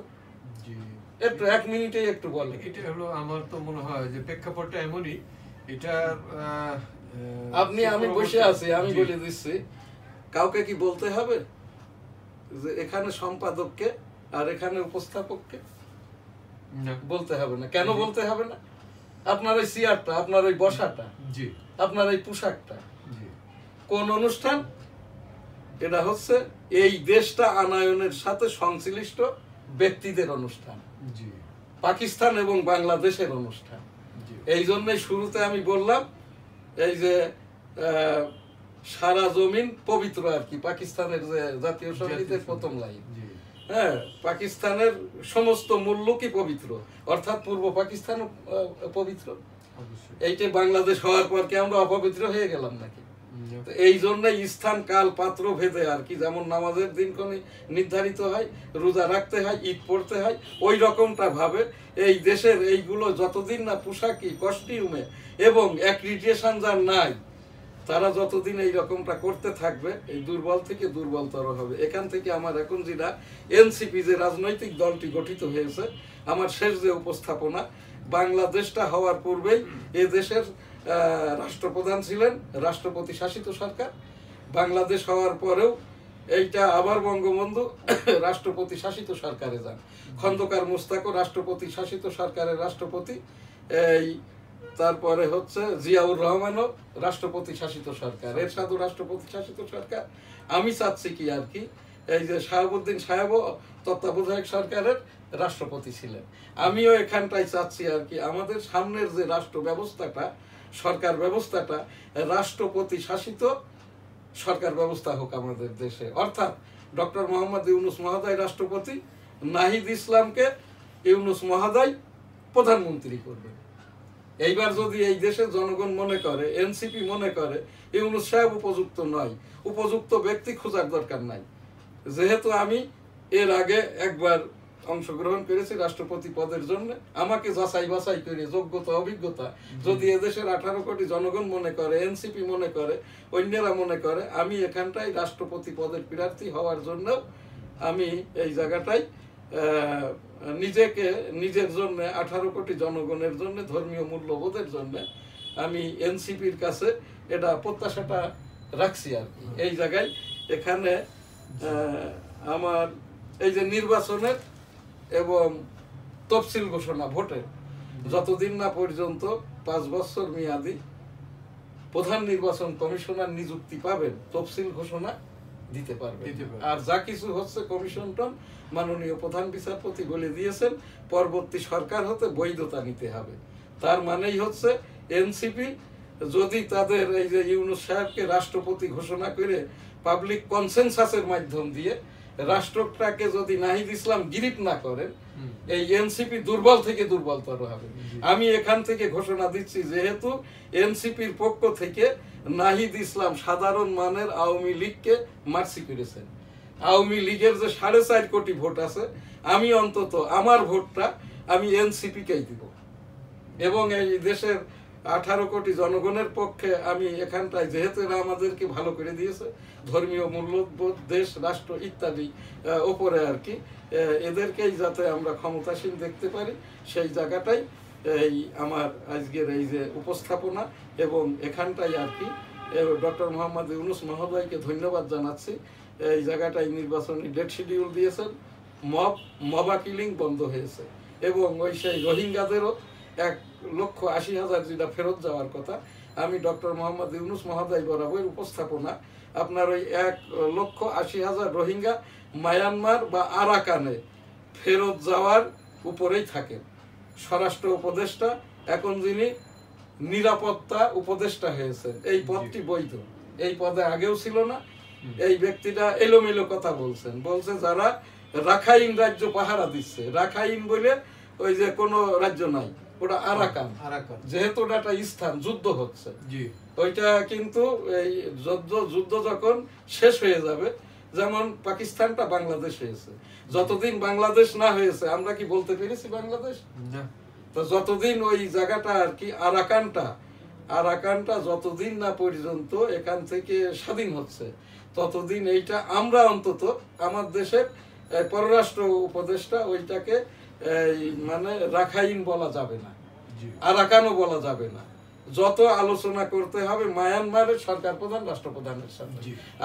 একটু 1 মিনিটে একটু বলেন। এটা হলো আমার তো মনে হয় যে প্রেক্ষাপটটা এমনই, এটা আমি বসে আছি, আমি বলে দিচ্ছি, কাউকে কি বলতে হবে যে এখানে সম্পাদককে আর এখানে উপস্থাপককে? বলতে হবে না। কেন বলতে হবে না? আপনার ওই চেয়ারটা, আপনার ওই বসাটা, আপনার এই পোশাকটা কোন অনুষ্ঠান? এটা হচ্ছে এই দেশটা আনায়নের সাথে সংশ্লিষ্ট ব্যক্তিদের অনুষ্ঠান, পাকিস্তান এবং বাংলাদেশের অনুষ্ঠান। এই জন্যই শুরুতে আমি বললাম এই যে সারা জমিন পবিত্র আর কি, পাকিস্তানের যে জাতীয় সঙ্গীতের প্রথম লাইন। হ্যাঁ, পাকিস্তানের সমস্ত মূল্য কি পবিত্র, অর্থাৎ পূর্ব পাকিস্তান পবিত্র। এইটা বাংলাদেশ হওয়ার পর কি আমরা অপবিত্র হয়ে গেলাম নাকি? এই জন্যই স্থান কাল পাত্র ভেদে আর কি, যেমন নামাজের দিনক্ষণ নির্ধারিত হয়, রোজা রাখতে হয়, ঈদ পড়তে হয়, ওই রকমটা ভাবে এই দেশের এইগুলো যতদিন না পোশাকি কস্টিউমে এবং অ্যাক্রিডিটেশন যার নাই, তারা যতদিন এই রকমটা করতে থাকবে, এই দুর্বল থেকে দুর্বলতর হবে। এখান থেকে আমার এখন যেটা এনসিপি যে রাজনৈতিক দলটি গঠিত হয়েছে, আমার শেষ যে উপস্থাপনা, বাংলাদেশটা হওয়ার পূর্বেই এ দেশের রাষ্ট্রপ্রধান ছিলেন রাষ্ট্রপতি শাসিত সরকার। বাংলাদেশ হওয়ার পরেও এইটা আবার বঙ্গবন্ধু রাষ্ট্রপতি শাসিত সরকারে যান, খন্দকার মুস্তাকও রাষ্ট্রপতি শাসিত সরকারের রাষ্ট্রপতি, এই তারপরে হচ্ছে জিয়াউর রহমানও রাষ্ট্রপতি শাসিত সরকার, এরশাদও রাষ্ট্রপতি শাসিত সরকার। আমি চাচ্ছি কি আর কি, এই যে শাহাবুদ্দিন সাহেবও তত্ত্বাবধায়ক সরকারের রাষ্ট্রপতি ছিলেন, আমিও এখানটাই চাচ্ছি আর কি, আমাদের সামনের যে রাষ্ট্র ব্যবস্থাটা, সরকার ব্যবস্থাটা রাষ্ট্রপতি শাসিত সরকার ব্যবস্থা হোক আমাদের দেশে। অর্থাৎ ডক্টর মোহাম্মদ ইউনূস মহোদয় রাষ্ট্রপতি, নাহিদ ইসলামকে ইউনূস মহোদয় প্রধানমন্ত্রী করবেন। এইবার যদি এই দেশের জনগণ মনে করে, এনসিপি মনে করে ইউনূস সাহেব উপযুক্ত নয়, উপযুক্ত ব্যক্তি খোঁজার দরকার নাই। যেহেতু আমি এর আগে একবার অংশগ্রহণ করেছি রাষ্ট্রপতি পদের জন্য, আমাকে যাচাই বাছাই করে যোগ্যতা অভিজ্ঞতা যদি এদেশের 18 কোটি জনগণ মনে করে, এনসিপি মনে করে, অন্যরা মনে করে আমি এখানটাই রাষ্ট্রপতি পদের প্রার্থী হওয়ার জন্য আমি এই জায়গাটাই নিজেকে নিজের জন্য 18 কোটি জনগণের জন্য ধর্মীয় মূল্যবোধের জন্য আমি এনসিপির কাছে এটা প্রত্যাশাটা রাখছি আর কি। এই জায়গায় এখানে আমার এই যে নির্বাচনের এবং তফসিল ঘোষণা ভোটের যতদিন না পর্যন্ত 5 বছর মেয়াদি প্রধান নির্বাচন কমিশনার নিযুক্তি পাবেন, তফসিল ঘোষণা দিতে পারবে। আর যা কিছু হচ্ছে কমিশনটন মাননীয় প্রধান বিচারপতি বলে দিয়েছেন পরবর্তী সরকার হতে বৈধতা নিতে হবে। তার মানেই হচ্ছে এনসিপি যদি তাদের এই যে ইউনূস সাহেবকে রাষ্ট্রপতি ঘোষণা করে পাবলিক কনসেনসাসের মাধ্যম দিয়ে রাষ্ট্রটাকে যদি নাহিদ ইসলাম গিরিপ না করেন, এই এনসিপি দুর্বল থেকে দুর্বলতর হবে। আমি এখান থেকে ঘোষণা দিচ্ছি, যেহেতু এনসিপির পক্ষ থেকে নাহিদ ইসলাম সাধারণ মানের আওয়ামী লীগকে মার্সি করেছেন। আওয়ামী লীগের যে 4.5 কোটি ভোট আছে, আমি অন্তত আমার ভোটটা আমি এনসিপিকেই দিব, এবং এই দেশের 18 কোটি জনগণের পক্ষে আমি এখানটায়, যেহেতু এরা আমাদেরকে ভালো করে দিয়েছে, ধর্মীয় মূল্যবোধ, দেশ, রাষ্ট্র ইত্যাদি ওপরে আর কি, এদেরকেই যাতে আমরা ক্ষমতাসীন দেখতে পারি, সেই জায়গাটাই এই আমার আজকের এই যে উপস্থাপনা। এবং এখানটাই আর কি ডক্টর মোহাম্মদ ইউনূস মহোদয়কে ধন্যবাদ জানাচ্ছি। এই জায়গাটায় নির্বাচনী ডেট শিডিউল দিয়েছেন, মবা কিলিং বন্ধ হয়েছে, এবং ওই সেই রোহিঙ্গাদেরও 1,80,000 যেটা ফেরত যাওয়ার কথা, আমি ডক্টর মোহাম্মদ ইউনূস মহোদয় বরাবর উপস্থাপনা আপনার ওই 1,80,000 রোহিঙ্গা মায়ানমার বা আরাকানে ফেরত যাওয়ার উপরেই থাকেন। স্বরাষ্ট্র উপদেষ্টা এখন যিনি নিরাপত্তা উপদেষ্টা হয়েছেন, এই পদটি বৈধ, এই পদে আগেও ছিল না। এই ব্যক্তিটা এলোমেলো কথা বলছে যারা রাখাইন রাজ্য পাহারা দিচ্ছে, রাখাইন বলে ওই যে কোনো রাজ্য নাই, ওটা আরাকান, যেহেতু ওটা একটা স্থান, যুদ্ধ হচ্ছে, ওইটা কিন্তু এই যুদ্ধ যখন শেষ হয়ে যাবে, যেমন পাকিস্তানটা বাংলাদেশ হয়েছে, যতদিন বাংলাদেশ না হয়েছে আমরা কি বলতে পেরেছি বাংলাদেশ? তো যতদিন ওই জায়গাটা আর কি আরাকানটা যতদিন না পর্যন্ত এখান থেকে স্বাধীন হচ্ছে, ততদিন এইটা আমরা অন্তত আমার দেশের পররাষ্ট্র উপদেষ্টা ওইটাকে মানে রাখাইন বলা যাবে না, আরাকানও বলা যাবে না। যত আলোচনা করতে হবে মায়ানমারের সরকার প্রধান, রাষ্ট্রপ্রধানের সাথে,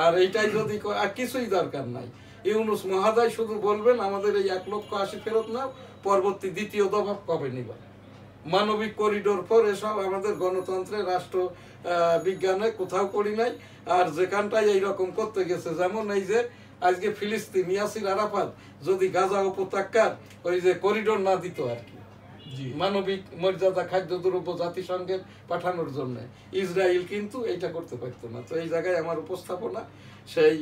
আর এইটাই যদি আর কিছুই দরকার নাই। ইউনূস মহোদয় শুধু বলবেন আমাদের এই 1,80,000 ফেরত নাও, পরবর্তী দ্বিতীয় দফা কবে নিবা, মানবিক করিডোর পর, এসব আমাদের গণতন্ত্রে, রাষ্ট্র বিজ্ঞানে কোথাও করি নাই। আর যেখানটাই এইরকম করতে গেছে, যেমন এই যে আজকে ফিলিস্তিন, ইয়াসির আরাফাত যদি গাজা উপত্যকার ওই যে করিডোর না দিত আর কি, মানবিক মর্যাদা খাদ্যদ্রব্য জাতিসংঘের পাঠানোর জন্য, ইসরায়েল কিন্তু এইটা করতে পারতো না। তো এই জায়গায় আমার উপস্থাপনা সেই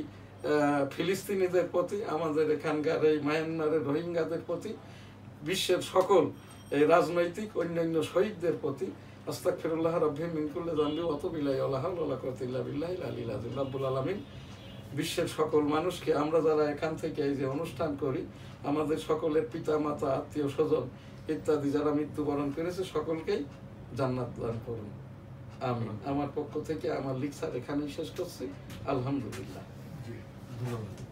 ফিলিস্তিনিদের প্রতি, আমাদের এখানকার এই মায়ানমারের রোহিঙ্গাদের প্রতি, বিশ্বের সকল এই রাজনৈতিক অন্যান্য শহীদদের প্রতি আস্তাগফিরুল্লাহ রাব্বি মিন কুল্লি যামবি ওয়া তুবু ইলাইহি ওয়া লা হাওলা ওয়া লা কুওয়াতা ইল্লা বিল্লাহিল আলিয়্যিল আযীম। রব্বুল আলামিন বিশ্বের সকল মানুষকে, আমরা যারা এখান থেকে এই যে অনুষ্ঠান করি, আমাদের সকলের পিতা মাতা আত্মীয় স্বজন ইত্যাদি যারা মৃত্যুবরণ করেছে, সকলকেই জান্নাত দান করুন, আমিন। আমার পক্ষ থেকে আমার লেকচার এখানেই শেষ করছি। আলহামদুলিল্লাহ। ধন্যবাদ।